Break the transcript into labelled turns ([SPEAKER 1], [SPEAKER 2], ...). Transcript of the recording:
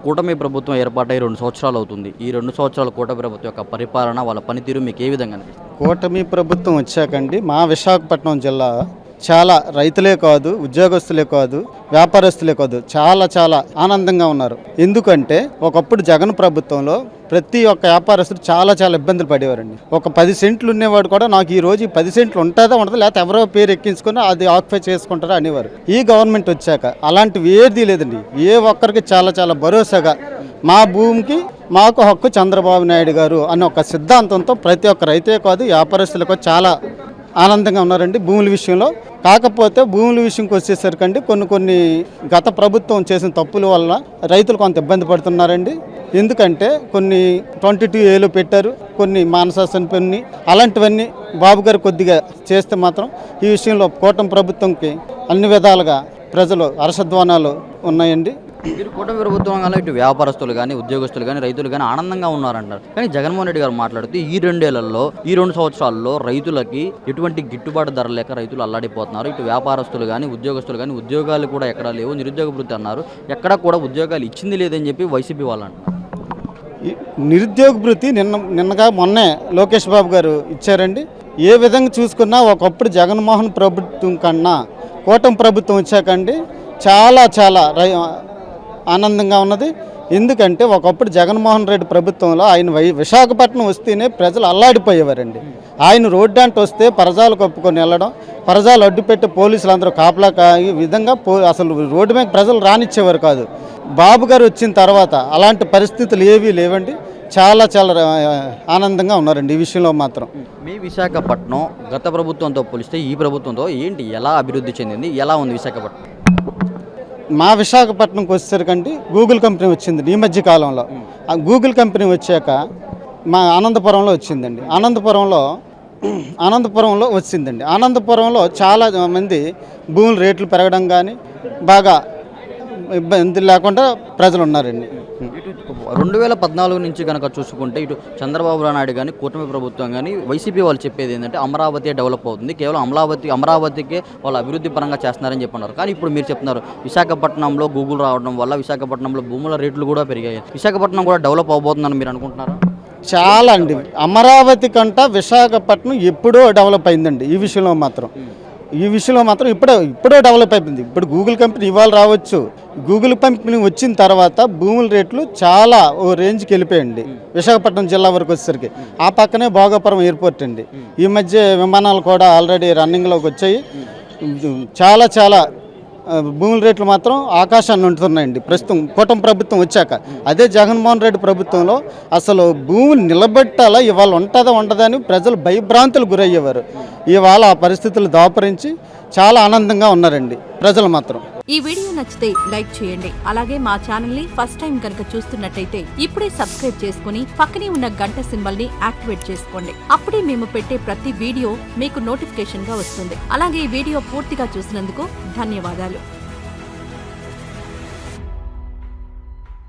[SPEAKER 1] కూటమి ప్రభుత్వం ఏర్పాటై 2 సంవత్సరాలు అవుతుంది. ఈ 2 సంవత్సరాల కూటమి ప్రభుత్వం యొక్క పరిపాలన, వాళ్ళ పనితీరు మీకు ఏ విధంగా అనిపిస్తుంది?
[SPEAKER 2] కూటమి ప్రభుత్వం వచ్చాకండి మా విశాఖపట్నం జిల్లా చాలా రైతులే కాదు, ఉద్యోగస్తులే కాదు, వ్యాపారస్తులే కాదు, చాలా ఆనందంగా ఉన్నారు. ఎందుకంటే ఒకప్పుడు జగన్ ప్రభుత్వంలో ప్రతి ఒక్క వ్యాపారస్తుడు చాలా ఇబ్బందులు పడేవారండి. ఒక 10 సెంట్లు ఉన్నవాడు కూడా నాకు ఈ రోజు 10 సెంట్లు ఉంటుందా ఉండదు, లేకపోతే ఎవరో పేరు ఎక్కించుకొని అది ఆక్యుపై చేసుకుంటారా అనేవారు. ఈ గవర్నమెంట్ వచ్చాక అలాంటివి ఏది లేదండి. ఏ ఒక్కరికి చాలా భరోసాగా మా భూమికి మాకు హక్కు చంద్రబాబు నాయుడు గారు అన్న ఒక సిద్ధాంతంతో ప్రతి ఒక్క రైతే కాదు, వ్యాపారస్తులకు చాలా ఆనందంగా ఉన్నారండి భూముల విషయంలో. కాకపోతే భూముల విషయంకి వచ్చేసరికండి కొన్ని గత ప్రభుత్వం చేసిన తప్పుల వల్ల రైతులు కొంత ఇబ్బంది పడుతున్నారండి. ఎందుకంటే కొన్ని 22A పెట్టారు, కొన్ని మానసాసన పని, అలాంటివన్నీ బాబు గారు కొద్దిగా చేస్తే మాత్రం ఈ విషయంలో కూటమి ప్రభుత్వంకి అన్ని విధాలుగా ప్రజలు హర్షధ్వానాలు ఉన్నాయండి.
[SPEAKER 1] మీరు కూటమి ప్రభుత్వం వల్ల ఇటు వ్యాపారస్తులు కానీ, ఉద్యోగస్తులు కానీ, రైతులు కానీ ఆనందంగా ఉన్నారంటారు. కానీ జగన్మోహన్ రెడ్డి గారు మాట్లాడుతూ ఈ 2 సంవత్సరాల్లో రైతులకి ఎటువంటి గిట్టుబాటు ధర లేక రైతులు అల్లాడిపోతున్నారు. ఇటు వ్యాపారస్తులు కానీ, ఉద్యోగస్తులు కానీ ఉద్యోగాలు కూడా ఎక్కడా లేవు, నిరుద్యోగ వృత్తి అన్నారు. ఎక్కడా కూడా ఉద్యోగాలు ఇచ్చింది లేదని చెప్పి వైసీపీ వాళ్ళు అంటారు.
[SPEAKER 2] నిరుద్యోగ భృతి నిన్నగా మొన్నే లోకేష్ బాబు గారు ఇచ్చారండి. ఏ విధంగా చూసుకున్నా ఒకప్పుడు జగన్మోహన్ ప్రభుత్వం కన్నా కూటమి ప్రభుత్వం వచ్చాకండి చాలా ఆనందంగా ఉన్నది. ఎందుకంటే ఒకప్పుడు జగన్మోహన్ రెడ్డి ప్రభుత్వంలో ఆయన విశాఖపట్నం వస్తేనే ప్రజలు అల్లాడిపోయేవారండి. ఆయన రోడ్డు అంటే వస్తే పరజాలు కప్పుకొని వెళ్ళడం, పరజాలు అడ్డుపెట్టి పోలీసులు అందరూ కాపలా ఈ విధంగా అసలు రోడ్డు మీద ప్రజలు రానిచ్చేవారు కాదు. బాబు గారు వచ్చిన తర్వాత అలాంటి పరిస్థితులు ఏవీ లేవండి. చాలా ఆనందంగా ఉన్నారండి ఈ విషయంలో మాత్రం.
[SPEAKER 1] మీ విశాఖపట్నం గత ప్రభుత్వంతో పోలిస్తే ఈ ప్రభుత్వంతో ఏంటి, ఎలా అభివృద్ధి చెందింది, ఎలా ఉంది విశాఖపట్నం?
[SPEAKER 2] మా విశాఖపట్నంకి వచ్చేసరికండి గూగుల్ కంపెనీ వచ్చింది ఈ మధ్య కాలంలో. ఆ గూగుల్ కంపెనీ వచ్చాక మా ఆనందపురంలో వచ్చిందండి. ఆనందపురంలో వచ్చిందండి. ఆనందపురంలో చాలా మంది భూముల రేట్లు పెరగడం కానీ బాగా ఇబ్బంది లేకుండా ప్రజలు ఉన్నారండి.
[SPEAKER 1] 2014 నుంచి కనుక చూసుకుంటే ఇటు చంద్రబాబు నాయుడు కానీ, కూటమి ప్రభుత్వం కానీ, వైసీపీ వాళ్ళు చెప్పేది ఏంటంటే అమరావతి డెవలప్ అవుతుంది, కేవలం అమరావతికే వాళ్ళు అభివృద్ధి పరంగా చేస్తున్నారని చెప్పన్నారు. కానీ ఇప్పుడు మీరు చెప్తున్నారు విశాఖపట్నంలో గూగుల్ రావడం వల్ల విశాఖపట్నంలో భూముల రేట్లు కూడా పెరిగాయి. విశాఖపట్నం కూడా డెవలప్ అవబోతుందని మీరు అనుకుంటున్నారా?
[SPEAKER 2] చాలా అండి. అమరావతి కంటే విశాఖపట్నం ఎప్పుడో డెవలప్ అయిందండి. ఈ విషయంలో మాత్రం ఇప్పుడే డెవలప్ అయిపోయింది. ఇప్పుడు గూగుల్ కంపెనీ ఇవాళ రావచ్చు. గూగుల్ కంపెనీ వచ్చిన తర్వాత భూముల రేట్లు చాలా ఓ రేంజ్కి వెళ్ళిపోయండి. విశాఖపట్నం జిల్లా వరకు వచ్చేసరికి ఆ పక్కనే భోగాపురం ఎయిర్పోర్ట్ అండి. ఈ మధ్య విమానాలు కూడా ఆల్రెడీ రన్నింగ్లోకి వచ్చాయి. చాలా భూముల రేట్లు మాత్రం ఆకాశాన్ని ఉంటున్నాయండి ప్రస్తుతం కూటమి ప్రభుత్వం వచ్చాక. అదే జగన్మోహన్ రెడ్డి ప్రభుత్వంలో అసలు భూములు నిలబెట్టాలా, ఇవాళ ఉంటుందా ఉండదని ప్రజలు భయభ్రాంతులు గురయ్యేవారు. ఇవాళ ఆ పరిస్థితులు దాపరించి చాలా ఆనందంగా ఉన్నారండి ప్రజలు మాత్రం.
[SPEAKER 3] ఈ వీడియో నచ్చితే లైక్ చేయండి. అలాగే మా ఛానల్ ని ఫస్ట్ టైం కనుక చూస్తున్నట్టయితే ఇప్పుడే సబ్స్క్రైబ్ చేసుకుని పక్కనే ఉన్న గంట సింబల్ ని యాక్టివేట్ చేసుకోండి. అప్పుడే మేము పెట్టే ప్రతి వీడియో మీకు నోటిఫికేషన్ గా వస్తుంది. అలాగే ఈ వీడియో పూర్తిగా చూసినందుకు ధన్యవాదాలు.